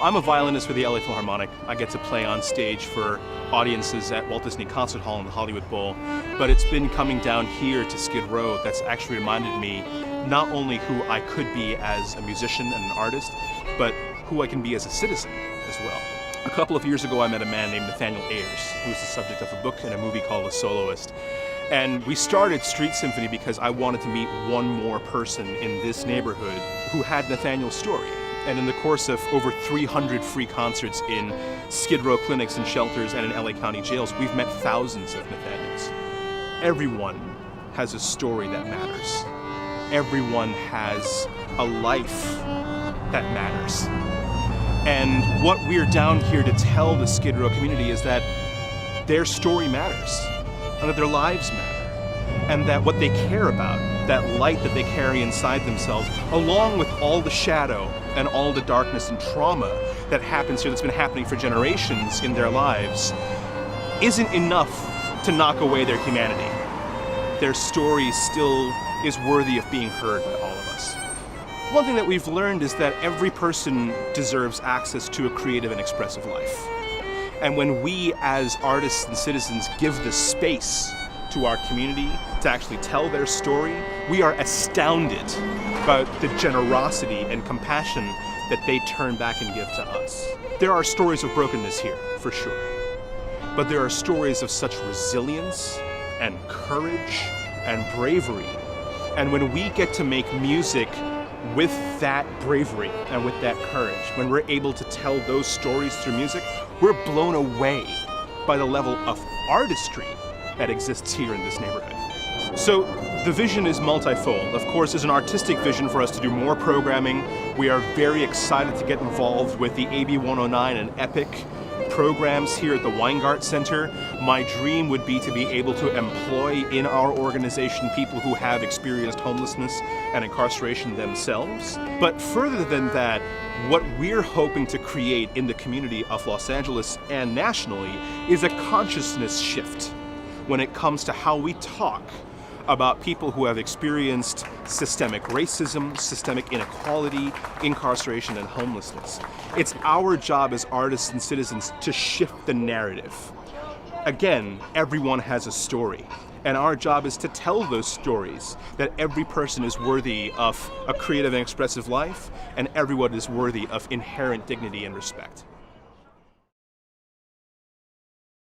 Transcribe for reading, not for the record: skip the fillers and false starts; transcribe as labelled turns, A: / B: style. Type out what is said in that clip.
A: I'm a violinist with the LA Philharmonic. I get to play on stage for audiences at Walt Disney Concert Hall and the Hollywood Bowl. But it's been coming down here to Skid Row that's actually reminded me not only who I could be as a musician and an artist, but who I can be as a citizen as well. A couple of years ago, I met a man named Nathaniel Ayers, who was the subject of a book and a movie called The Soloist. And we started Street Symphony because I wanted to meet one more person in this neighborhood who had Nathaniel's story. And in the course of over 300 free concerts in Skid Row clinics and shelters and in LA County jails, we've met thousands of Nathaniels. Everyone has a story that matters. Everyone has a life that matters. And what we're down here to tell the Skid Row community is that their story matters, and that their lives matter, and that what they care about, that light that they carry inside themselves, along with all the shadow and all the darkness and trauma that happens here, that's been happening for generations in their lives, isn't enough to knock away their humanity. Their story still is worthy of being heard by all of us. One thing that we've learned is that every person deserves access to a creative and expressive life. And when we as artists and citizens give the space to our community to actually tell their story, we are astounded by the generosity and compassion that they turn back and give to us. There are stories of brokenness here, for sure. But there are stories of such resilience and courage and bravery. And when we get to make music with that bravery and with that courage, when we're able to tell those stories through music, we're blown away by the level of artistry that exists here in this neighborhood. So the vision is multifold. Of course, there's an artistic vision for us to do more programming. We are very excited to get involved with the AB 109 and EPIC programs here at the Weingart Center. My dream would be to be able to employ in our organization people who have experienced homelessness and incarceration themselves. But further than that, what we're hoping to create in the community of Los Angeles and nationally is a consciousness shift when it comes to how we talk about people who have experienced systemic racism, systemic inequality, incarceration, and homelessness. It's our job as artists and citizens to shift the narrative. Again, everyone has a story, and our job is to tell those stories, that every person is worthy of a creative and expressive life, and everyone is worthy of inherent dignity and respect.